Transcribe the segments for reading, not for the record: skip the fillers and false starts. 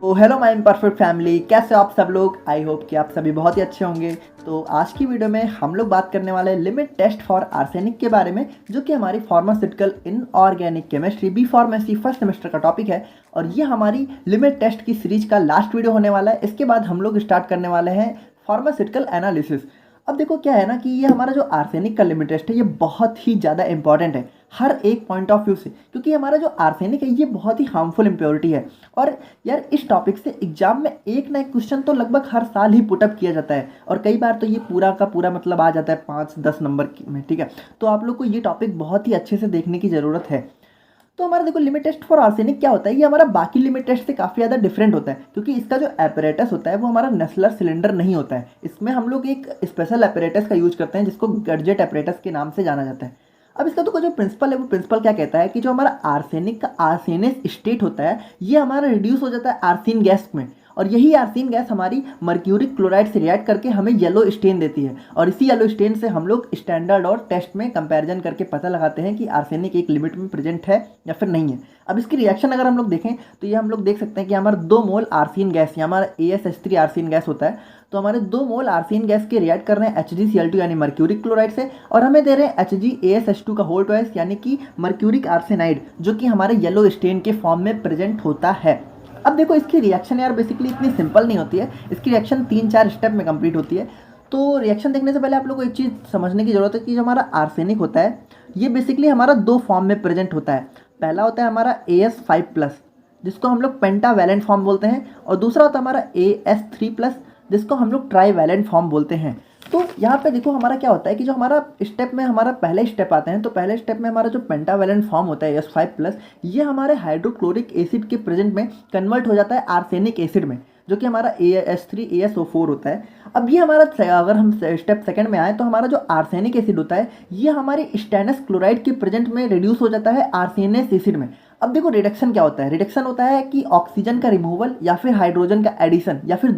तो hello my imperfect family, कैसे हो आप सब लोग। आई होप कि आप सभी बहुत ही अच्छे होंगे। तो आज की वीडियो में हम लोग बात करने वाले हैं लिमिट टेस्ट फॉर आर्सेनिक के बारे में, जो कि हमारी pharmaceutical inorganic chemistry B pharmacy first semester का टॉपिक है। और ये हमारी लिमिट टेस्ट की सीरीज का लास्ट वीडियो होने वाला है। इसके बाद हम लोग स्टार्ट करने वाले हैं फार्मास्यूटिकल एनालिसिस। अब देखो क्या है ना कि ये हमारा जो आर्सेनिक का लिमिट टेस्ट है ये बहुत ही ज़्यादा इंपॉर्टेंट है हर एक पॉइंट ऑफ व्यू से, क्योंकि हमारा जो आर्सेनिक है ये बहुत ही हार्मफुल इम्प्योरिटी है। और यार इस टॉपिक से एग्जाम में एक ना एक क्वेश्चन तो लगभग हर साल ही पुटअप किया जाता है, और कई बार तो ये पूरा का पूरा मतलब आ जाता है 5-10 नंबर में। ठीक है, तो आप लोग को ये टॉपिक बहुत ही अच्छे से देखने की ज़रूरत है। तो हमारा देखो लिमिट टेस्ट फॉर आर्सेनिक क्या होता है, ये हमारा बाकी लिमिट टेस्ट से काफ़ी ज़्यादा डिफरेंट होता है, क्योंकि इसका जो एपरेटस होता है वो हमारा नेस्लर सिलेंडर नहीं होता है। इसमें हम लोग एक स्पेशल एपरेटस का यूज करते हैं जिसको गडजेट एपरेटस के नाम से जाना जाता है। अब इसका तो जो प्रिंसिपल है वो प्रिंसिपल क्या कहता है कि जो हमारा आर्सेनिक का आर्सेनस स्टेट होता है ये हमारा रिड्यूस हो जाता है आर्सेन गैस में, और यही आर्सेन गैस हमारी मर्क्यूरिक क्लोराइड से रिएक्ट करके हमें येलो स्टेन देती है। और इसी येलो स्टेन से हम लोग स्टैंडर्ड और टेस्ट में कंपैरिजन करके पता लगाते हैं कि आर्सेनिक एक लिमिट में प्रेजेंट है या फिर नहीं है। अब इसकी रिएक्शन अगर हम लोग देखें तो ये हम लोग देख सकते हैं कि हमारा 2 मोल आर्सेन गैस या हमारा AsH3 आर्सेन गैस होता है। तो हमारे 2 मोल आर्सेन गैस के रिएक्ट कर रहे हैं HgCl2 यानी मर्क्यूरिक क्लोराइड से, और हमें दे रहे हैं HgAsH2 का होल ट्वाइस यानी कि मर्क्यूरिक आर्सेनाइड, जो कि हमारे येलो स्टेन के फॉर्म में प्रेजेंट होता है। अब देखो इसकी रिएक्शन यार बेसिकली इतनी सिंपल नहीं होती है, इसकी रिएक्शन 3-4 स्टेप में कंप्लीट होती है। तो रिएक्शन देखने से पहले आप लोग को एक चीज़ समझने की जरूरत है कि जो हमारा आर्सेनिक होता है ये बेसिकली हमारा 2 फॉर्म में प्रेजेंट होता है। पहला होता है हमारा AS5+, जिसको हम लोग पेंटावैलेंट फॉर्म बोलते हैं, और दूसरा होता है हमारा AS3+, जिसको हम लोग ट्राईवैलेंट फॉर्म बोलते हैं। तो यहाँ पे देखो हमारा क्या होता है कि जो हमारा स्टेप में हमारा पहले स्टेप आते हैं, तो पहले स्टेप में हमारा जो पेंटावैलेंट फॉर्म होता है AS5+, ये हमारे हाइड्रोक्लोरिक एसिड के प्रेजेंट में कन्वर्ट हो जाता है आर्सेनिक एसिड में, जो कि हमारा AH3ASO4 होता है। अब ये हमारा अगर हम स्टेप सेकंड में आए तो हमारा जो आर्सेनिक एसिड होता है ये हमारे स्टेनस क्लोराइड के प्रेजेंट में रिड्यूस हो जाता है आर्सेनस एसिड में। अब देखो रिडक्शन क्या होता है, रिडक्शन होता है कि ऑक्सीजन का रिमूवल या फिर हाइड्रोजन का एडिशन, या फिर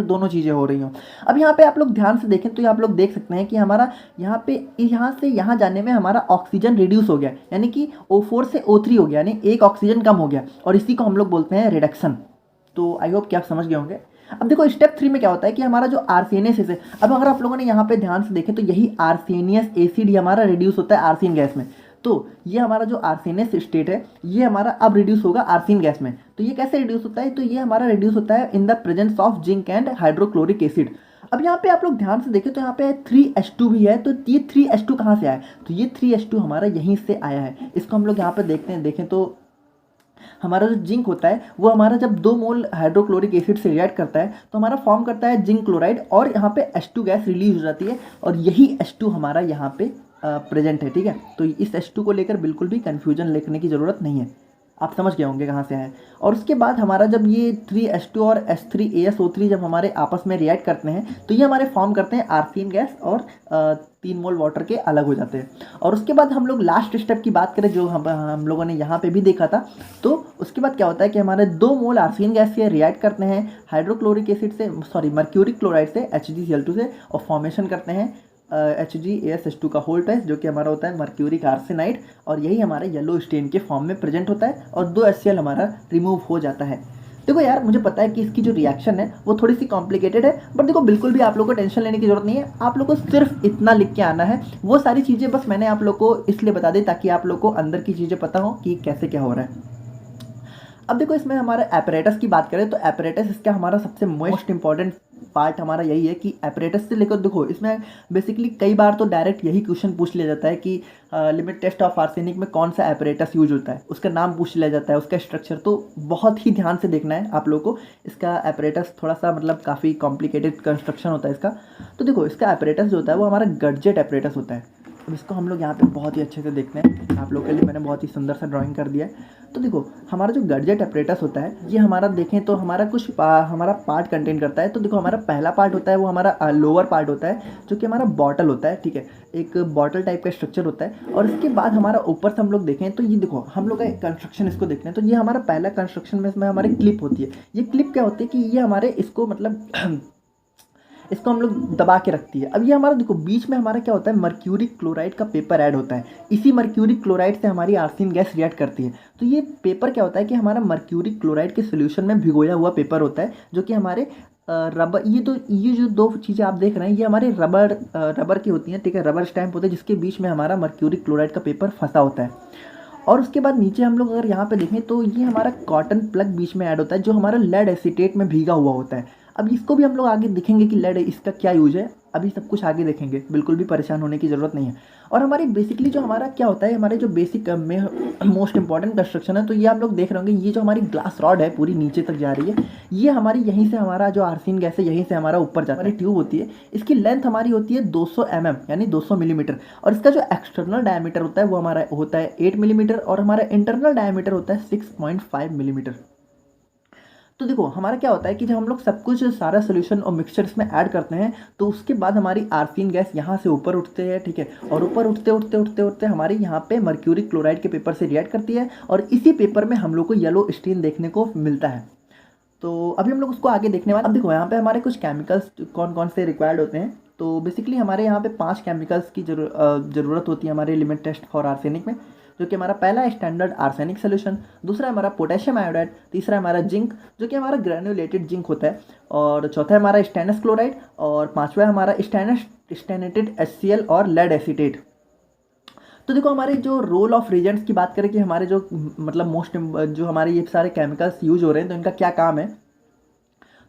दोनों चीज़ें हो रही हों। अब यहाँ पे आप लोग ध्यान से देखें तो आप लोग देख सकते हैं कि हमारा यहाँ पे यहाँ से यहाँ जाने में हमारा ऑक्सीजन रिड्यूस हो गया, यानी कि O4 से O3 हो गया, यानी एक ऑक्सीजन कम हो गया, और इसी को हम लोग बोलते हैं रिडक्शन। तो आई होप कि आप समझ गए होंगे। अब देखो स्टेप 3 में क्या होता है कि हमारा जो आर्सेनस है, अब अगर आप लोगों ने यहाँ पे ध्यान से देखें तो यही आर्सेनियस एसिड ही हमारा रिड्यूस होता है आर्सेन गैस में। तो ये हमारा जो आर्सेनस स्टेट है ये हमारा अब रिड्यूस होगा आर्सेन गैस में। तो ये कैसे रिड्यूस होता है, तो ये हमारा रिड्यूस होता है in the presence of zinc and hydrochloric acid. अब यहाँ पे आप लोग ध्यान से देखें तो यहाँ पे 3H2 भी है, तो ये 3H2 कहाँ से आया है, तो ये 3H2 हमारा यहीं से आया है। इसको हम लोग यहाँ पे देखें तो हमारा जो जिंक होता है वो हमारा जब 2 मोल हाइड्रोक्लोरिक एसिड से रिएक्ट करता है तो हमारा फॉर्म करता है जिंक क्लोराइड, और यहाँ पे H2 गैस रिलीज हो जाती है, और यही H2 हमारा यहाँ पे प्रेजेंट है। ठीक है, तो इस H2 को लेकर बिल्कुल भी कन्फ्यूजन लेने की ज़रूरत नहीं है, आप समझ गए होंगे कहाँ से है। और उसके बाद हमारा जब ये 3H2 और H3ASO3 जब हमारे आपस में रिएक्ट करते हैं तो ये हमारे फॉर्म करते हैं आर्सेन गैस, और 3 मोल वाटर के अलग हो जाते हैं। और उसके बाद हम लोग लास्ट स्टेप की बात करें जो हम लोगों ने यहाँ पे भी देखा था, तो उसके बाद क्या होता है कि हमारे 2 मोल आर्सेन गैस से रिएक्ट करते हैं हाइड्रोक्लोरिक एसिड से, मर्क्यूरिक क्लोराइड से HgCl2 से, और फॉर्मेशन करते हैं HgAsH2 का होल ट्वाइस, जो कि हमारा होता है मर्क्यूरिक आर्सेनाइड, और यही हमारे येलो स्टेन के फॉर्म में प्रेजेंट होता है, और 2 HCl हमारा रिमूव हो जाता है। देखो यार मुझे पता है कि इसकी जो रिएक्शन है वो थोड़ी सी कॉम्प्लिकेटेड है, बट देखो बिल्कुल भी आप लोग को टेंशन लेने की जरूरत नहीं है। आप लोग को सिर्फ इतना लिख के आना है, वो सारी चीज़ें बस मैंने आप लोग को इसलिए बता दी ताकि आप लोग को अंदर की चीज़ें पता हो कि कैसे क्या हो रहा है। अब देखो इसमें हमारे एपरेटस की बात करें तो एपरेटस इसका हमारा सबसे मोस्ट इंपॉर्टेंट पार्ट हमारा यही है कि एपरेटस से लेकर देखो इसमें बेसिकली कई बार तो डायरेक्ट यही क्वेश्चन पूछ लिया जाता है कि लिमिट टेस्ट ऑफ आर्सेनिक में कौन सा एपरेटस यूज होता है, उसका नाम पूछ लिया जाता है, उसका स्ट्रक्चर। तो बहुत ही ध्यान से देखना है आप लोग को, इसका एपरेटस थोड़ा सा मतलब काफ़ी कॉम्प्लिकेटेड कंस्ट्रक्शन होता है इसका। तो देखो इसका एपरेटस जो होता है वो हमारा गडजेट एपरेटस होता है। अब इसको हम लोग यहाँ पे बहुत ही अच्छे से देखते हैं, आप लोग के लिए मैंने बहुत ही सुंदर सा ड्राइंग कर दिया है। तो देखो हमारा जो गडजेट एपरेटस होता है ये हमारा देखें तो हमारा हमारा पार्ट कंटेन करता है। तो देखो हमारा पहला पार्ट होता है वो हमारा लोअर पार्ट होता है, जो कि हमारा बॉटल होता है। ठीक है, एक बॉटल टाइप का स्ट्रक्चर होता है, और इसके बाद हमारा ऊपर से हम लोग देखें तो ये देखो हम लोग का कंस्ट्रक्शन इसको देखते हैं तो ये हमारा पहला कंस्ट्रक्शन में इसमें हमारी क्लिप होती है। ये क्लिप क्या होती है कि ये हमारे इसको मतलब इसको हम लोग दबा के रखती है। अब ये हमारा देखो बीच में हमारा क्या होता है, मर्क्यूरी क्लोराइड का पेपर ऐड होता है। इसी मर्क्यूरी क्लोराइड से हमारी आर्सेन गैस रिएक्ट करती है। तो ये पेपर क्या होता है कि हमारा मर्क्यूरी क्लोराइड के सोल्यूशन में भिगोया हुआ पेपर होता है, जो कि हमारे रबर, ये जो दो चीज़ें आप देख रहे हैं ये हमारे रबर की होती हैं, ठीक है, रबर स्टैम्प होते हैं जिसके बीच में हमारा मर्क्यूरी क्लोराइड का पेपर फंसा होता है। और उसके बाद नीचे हम लोग अगर यहाँ पे देखें तो ये हमारा कॉटन प्लग बीच में ऐड होता है, जो हमारा लेड एसीटेट में भीगा हुआ होता है। अब इसको भी हम लोग आगे देखेंगे कि लेड इसका क्या यूज है, अभी सब कुछ आगे देखेंगे, बिल्कुल भी परेशान होने की ज़रूरत नहीं है। और हमारी बेसिकली जो हमारा क्या होता है, हमारे जो बेसिक मोस्ट इंपॉर्टेंट कंस्ट्रक्शन है, तो ये आप लोग देख रहे होंगे, ये जो हमारी ग्लास रॉड है पूरी नीचे तक जा रही है, ये हमारी यहीं से हमारा जो आर्सेन गैस है यहीं से हमारा ऊपर जाता है। हमारी ट्यूब होती है, इसकी लेंथ हमारी होती है 200 mm यानी 200 मिलीमीटर, और इसका जो एक्सटर्नल डायमीटर होता है वो हमारा होता है 8 मिलीमीटर, और हमारा इंटरनल डायमीटर होता है 6.5 मिलीमीटर। तो देखो हमारा क्या होता है कि जब हम लोग सब कुछ सारा सोल्यूशन और मिक्सचर इसमें ऐड करते हैं तो उसके बाद हमारी आर्सेन गैस यहाँ से ऊपर उठते हैं, ठीक है, और ऊपर उठते उठते उठते उठते हमारी यहाँ पे मर्क्यूरी क्लोराइड के पेपर से रिएक्ट करती है, और इसी पेपर में हम लोग को येलो स्टेन देखने को मिलता है। तो अभी हम लोग उसको आगे देखने वाले। अब देखो यहाँ पे हमारे कुछ केमिकल्स कौन कौन से रिक्वायर्ड होते हैं। तो बेसिकली हमारे यहाँ पे 5 केमिकल्स की ज़रूरत होती है हमारे लिमिट टेस्ट फॉर आर्सेनिक में, जो कि हमारा पहला है स्टैंडर्ड आर्सेनिक सोल्यूशन, दूसरा है हमारा पोटेशियम आयोडाइड, तीसरा है हमारा जिंक जो कि हमारा ग्रेन्युलेटेड जिंक होता है, और चौथा है हमारा स्टेनस क्लोराइड, और पांचवा है हमारा स्टेनेटेड HCl और लेड एसीटेट। तो देखो हमारे जो रोल ऑफ रिएजेंट्स की बात करें कि हमारे जो मतलब मोस्ट जो हमारे ये सारे केमिकल्स यूज हो रहे हैं तो इनका क्या काम है।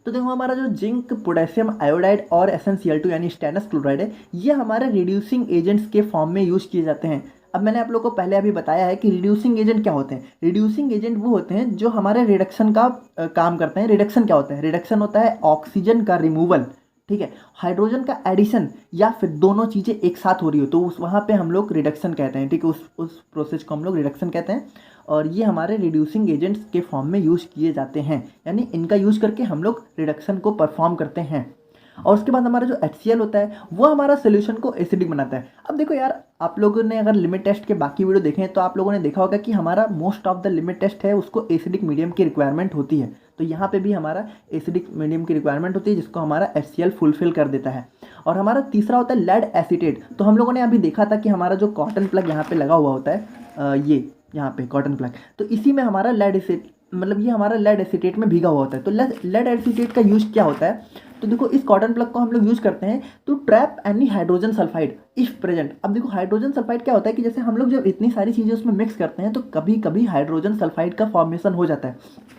तो देखो हमारा जो जिंक, पोटेशियम आयोडाइड और SnCl2 यानी स्टेनस क्लोराइड है, ये हमारे रिड्यूसिंग एजेंट्स के फॉर्म में यूज किए जाते हैं। अब मैंने आप लोगों को पहले अभी बताया है कि रिड्यूसिंग एजेंट क्या होते हैं। रिड्यूसिंग एजेंट वो होते हैं जो हमारे रिडक्शन का काम करते हैं। रिडक्शन क्या होता है, रिडक्शन होता है ऑक्सीजन का रिमूवल, ठीक है, हाइड्रोजन का एडिशन, या फिर दोनों चीज़ें एक साथ हो रही हो तो उस वहाँ पे हम लोग रिडक्शन कहते हैं, ठीक है, उस प्रोसेस को हम लोग रिडक्शन कहते हैं। और ये हमारे रिड्यूसिंग एजेंट्स के फॉर्म में यूज़ किए जाते हैं, यानी इनका यूज़ करके हम लोग रिडक्शन को परफॉर्म करते हैं। और उसके बाद हमारा जो HCl होता है वो हमारा सोल्यूशन को एसिडिक बनाता है। अब देखो यार, आप लोगों ने अगर लिमिट टेस्ट के बाकी वीडियो देखे हैं तो आप लोगों ने देखा होगा कि हमारा most of the limit test है उसको एसिडिक मीडियम की रिक्वायरमेंट होती है। तो यहाँ पे भी हमारा एसिडिक मीडियम की रिक्वायरमेंट होती है जिसको हमारा HCl फुलफिल कर देता है। और हमारा तीसरा होता है लेड एसीटेट। तो हम लोगों ने अभी देखा था कि हमारा जो कॉटन प्लग यहाँ पे लगा हुआ होता है, ये यहाँ पे कॉटन प्लग, तो इसी में हमारा लेड एसिड मतलब ये हमारा लेड एसीटेट में भीगा हुआ होता है। तो लेड एसीटेट का यूज क्या होता है, तो देखो इस कॉटन प्लग को हम लोग यूज करते हैं to trap any hydrogen sulphide if present. अब देखो हाइड्रोजन सल्फाइड क्या होता है कि जैसे हम लोग जब इतनी सारी चीज़ें उसमें मिक्स करते हैं तो कभी कभी हाइड्रोजन सल्फाइड का फॉर्मेशन हो जाता है।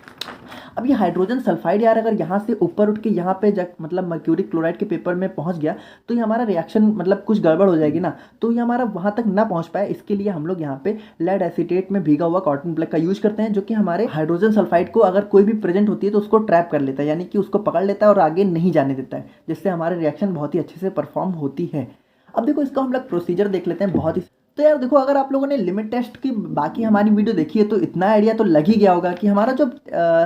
अब ये हाइड्रोजन सल्फाइड यार अगर यहाँ से ऊपर उठ के यहाँ पे मतलब मर्क्यूरी क्लोराइड के पेपर में पहुँच गया तो ये हमारा रिएक्शन मतलब कुछ गड़बड़ हो जाएगी ना, तो ये हमारा वहाँ तक ना पहुँच पाए, इसके लिए हम लोग यहाँ पे लेड एसीटेट में भीगा हुआ कॉटन प्लग का यूज करते हैं, जो कि हमारे हाइड्रोजन सल्फाइड को अगर कोई भी प्रेजेंट होती है तो उसको ट्रैप कर लेता है, यानी कि उसको पकड़ लेता है और आगे नहीं जाने देता है, जिससे हमारी रिएक्शन बहुत ही अच्छे से परफॉर्म होती है। अब देखो इसका हम लोग प्रोसीजर देख लेते हैं बहुत ही। तो यार देखो अगर आप लोगों ने लिमिट टेस्ट की बाकी हमारी वीडियो देखी है तो इतना आइडिया तो लग ही गया होगा कि हमारा जो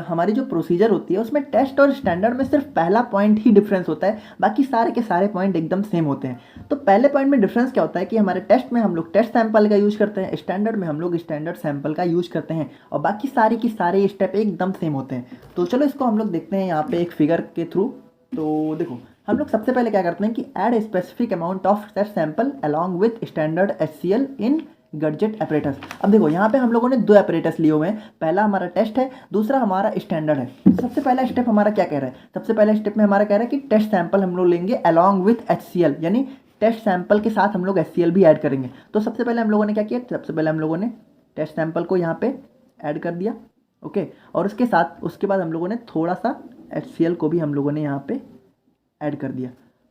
हमारी जो प्रोसीजर होती है उसमें टेस्ट और स्टैंडर्ड में सिर्फ पहला पॉइंट ही डिफरेंस होता है, बाकी सारे के सारे पॉइंट एकदम सेम होते हैं। तो पहले पॉइंट में डिफरेंस क्या होता है कि हमारे टेस्ट में हम लोग टेस्ट सैंपल का यूज करते हैं, स्टैंडर्ड में हम लोग स्टैंडर्ड सैंपल का यूज करते हैं, और बाकी सारे की सारे स्टेप एकदम सेम होते हैं। तो चलो इसको हम लोग देखते हैं यहाँ पे एक फिगर के थ्रू। तो देखो हम लोग सबसे पहले क्या करते हैं कि add a specific amount of test sample along with standard HCl in Gutzeit apparatus. अब देखो यहाँ पे हम लोगों ने 2 एपरेटस लिए हुए हैं, पहला हमारा टेस्ट है, दूसरा हमारा स्टैंडर्ड है। सबसे पहला स्टेप हमारा क्या कह रहा है, सबसे पहला स्टेप में हमारा कह रहा है कि टेस्ट सैंपल हम लोग लेंगे अलॉन्ग विथ HCl, यानी टेस्ट सैंपल के साथ हम लोग HCl भी ऐड करेंगे। तो सबसे पहले हम लोगों ने क्या किया, सबसे पहले हम लोगों ने टेस्ट सैंपल को यहाँ पे ऐड कर दिया, ओके, और उसके साथ उसके बाद हम लोगों ने थोड़ा सा HCl को भी हम लोगों ने यहाँ पे ऐड कर दिया,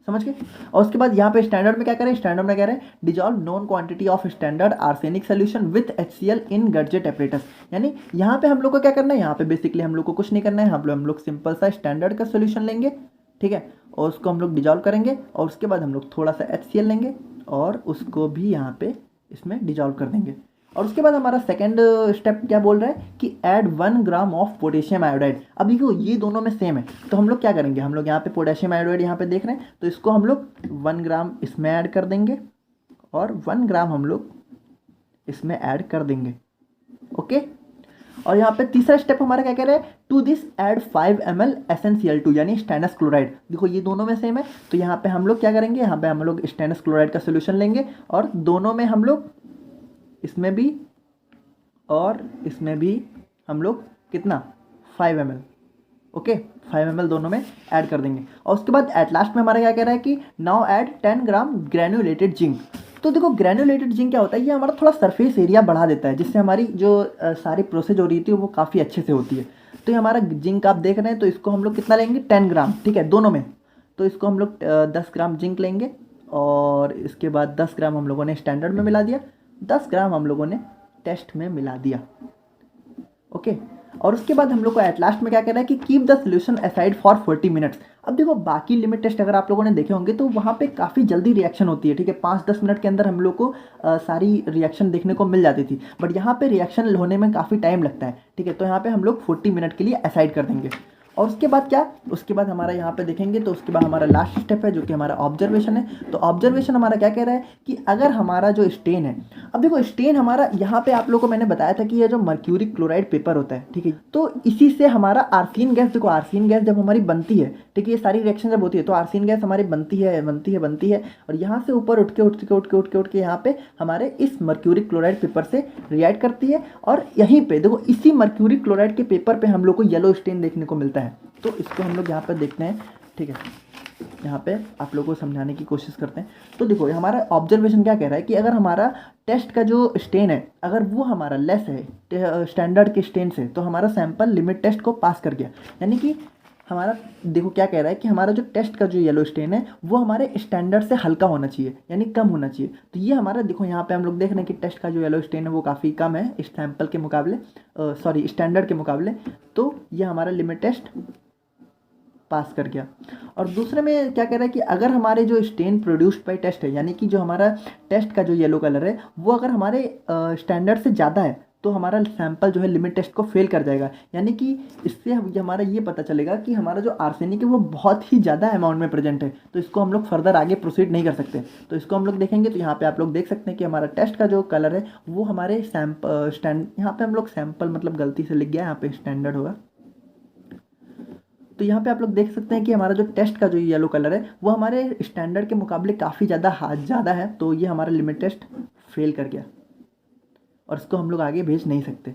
समझ गए। और उसके बाद यहाँ पे स्टैंडर्ड में क्या करें, स्टैंडर्ड में कह रहे हैं dissolve known quantity of standard arsenic solution with HCl in Gutzeit apparatus. यानी यहाँ पे हम लोग को क्या करना है, यहाँ पे बेसिकली हम लोग को कुछ नहीं करना है, हम लोग सिंपल सा स्टैंडर्ड का सोल्यूशन लेंगे, ठीक है, और उसको हम लोग डिजॉल्व करेंगे, और उसके बाद हम लोग थोड़ा सा HCl लेंगे और उसको भी यहाँ पे इसमें डिजॉल्व कर देंगे। और उसके बाद हमारा सेकेंड स्टेप क्या बोल रहा है कि add 1 gram of potassium iodide. अब देखो ये दोनों में सेम है, तो हम लोग क्या करेंगे, हम लोग यहाँ पे पोटेशियम आयोडाइड यहाँ पे देख रहे हैं, तो इसको हम लोग 1 ग्राम इसमें ऐड कर देंगे और 1 ग्राम हम लोग इसमें ऐड कर देंगे, ओके। और यहाँ पे तीसरा स्टेप हमारा क्या कह रहा है, to this add 5 ml SnCl2 यानी स्टेनस क्लोराइड। देखो ये दोनों में सेम है, तो यहाँ पे हम लोग क्या करेंगे, यहाँ पे हम लोग स्टेनस क्लोराइड का सोल्यूशन लेंगे और दोनों में हम लोग, इसमें भी और इसमें भी हम लोग कितना 5 ml, ओके 5 ml दोनों में ऐड कर देंगे। और उसके बाद एट लास्ट में हमारा क्या कह रहा है कि नाउ ऐड 10 ग्राम ग्रेनुलेटेड जिंक। तो देखो ग्रेनुलेटेड जिंक क्या होता है, ये हमारा थोड़ा सरफेस एरिया बढ़ा देता है, जिससे हमारी जो सारी प्रोसेस हो रही थी वो काफ़ी अच्छे से होती है। तो ये हमारा जिंक आप देख रहे हैं, तो इसको हम लोग कितना लेंगे 10 ग्राम, ठीक है दोनों में। तो इसको हम लोग 10 ग्राम जिंक लेंगे और इसके बाद 10 ग्राम हम लोगों ने स्टैंडर्ड में मिला दिया, 10 ग्राम हम लोगों ने टेस्ट में मिला दिया, ओके। और उसके बाद हम लोग को एट लास्ट में क्या कहना है कि keep the solution aside for 40 minutes. अब देखो बाकी लिमिट टेस्ट अगर आप लोगों ने देखे होंगे तो वहाँ पे काफ़ी जल्दी रिएक्शन होती है, ठीक है 5-10 मिनट के अंदर हम लोग को सारी रिएक्शन देखने को मिल जाती थी, बट यहाँ पे रिएक्शन होने में काफ़ी टाइम लगता है, ठीक है। तो यहाँ पे हम लोग 40 मिनट के लिए असाइड कर देंगे। और उसके बाद क्या, उसके बाद हमारा यहाँ पे देखेंगे तो उसके बाद हमारा लास्ट स्टेप है जो कि हमारा ऑब्जर्वेशन है। तो ऑब्जर्वेशन हमारा क्या कह रहा है कि अगर हमारा जो स्टेन है, अब देखो स्टेन हमारा यहाँ पे आप लोगों को मैंने बताया था कि ये जो मर्क्यूरी क्लोराइड पेपर होता है, ठीक है, तो इसी से हमारा आर्सेन गैस, देखो आर्सेन गैस जब हमारी बनती है, ठीक है, ये सारी रिएक्शन जब होती है तो आर्सेन गैस हमारी बनती है और यहाँ से ऊपर उठ के यहाँ पे हमारे इस मर्क्यूरी क्लोराइड पेपर से रिएक्ट करती है और यहीं पे देखो इसी मर्क्यूरी क्लोराइड के पेपर पे हम लोग को येलो स्टेन देखने को मिलता है। तो इसको हम लोग यहाँ पर देखते हैं, ठीक है, यहाँ पे आप लोगों को समझाने की कोशिश करते हैं। तो देखो हमारा ऑब्जर्वेशन क्या कह रहा है कि अगर हमारा टेस्ट का जो स्टेन है अगर वो हमारा लेस है स्टैंडर्ड के स्टेन से, तो हमारा सैंपल लिमिट टेस्ट को पास कर गया। यानी कि हमारा देखो क्या कह रहा है कि हमारा जो टेस्ट का जो येलो स्टेन है वो हमारे स्टैंडर्ड से हल्का होना चाहिए, यानी कम होना चाहिए। तो ये हमारा देखो यहाँ पे हम लोग देख रहे हैं कि टेस्ट का जो येलो स्टेन है वो काफ़ी कम है इस सैंपल के मुकाबले, सॉरी स्टैंडर्ड के मुकाबले। तो ये हमारा लिमिट टेस्ट पास कर गया। और दूसरे में क्या कह रहा है कि अगर हमारे जो स्टेन प्रोड्यूस्ड बाय टेस्ट है, यानी कि जो हमारा टेस्ट का जो येलो कलर है वो अगर हमारे स्टैंडर्ड से ज़्यादा है तो हमारा सैंपल जो है लिमिट टेस्ट को फेल कर जाएगा। यानी कि इससे हमारा ये पता चलेगा कि हमारा जो आर्सेनिक है वो बहुत ही ज़्यादा अमाउंट में प्रेजेंट है, तो इसको हम लोग फर्दर आगे प्रोसीड नहीं कर सकते। तो इसको हम लोग देखेंगे तो यहाँ पे आप लोग देख सकते हैं कि हमारा टेस्ट का जो कलर है वो हमारे यहाँ पे हम लोग सैंपल मतलब गलती से लिख गया, यहाँ पे स्टैंडर्ड होगा। तो यहाँ पे आप लोग देख सकते हैं कि हमारा जो टेस्ट का जो येलो कलर है वो हमारे स्टैंडर्ड के मुकाबले काफ़ी ज़्यादा है, तो ये हमारा लिमिट टेस्ट फेल कर गया और इसको हम लोग आगे भेज नहीं सकते।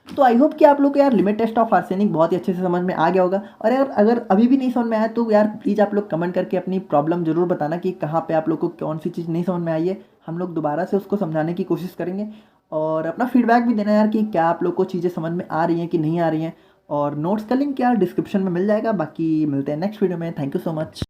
तो आई होप कि आप लोग को यार लिमिट टेस्ट ऑफ आर्सेनिक बहुत ही अच्छे से समझ में आ गया होगा। और यार अगर अभी भी नहीं समझ में आया तो यार प्लीज़ आप लोग कमेंट करके अपनी प्रॉब्लम ज़रूर बताना कि कहाँ पे आप लोग को कौन सी चीज़ नहीं समझ में आई है, हम लोग दोबारा से उसको समझाने की कोशिश करेंगे। और अपना फीडबैक भी देना यार कि क्या आप लोग को चीज़ें समझ में आ रही हैं कि नहीं आ रही हैं। और नोट्स का लिंक यार डिस्क्रिप्शन में मिल जाएगा। बाकी मिलते हैं नेक्स्ट वीडियो में। Thank you so much.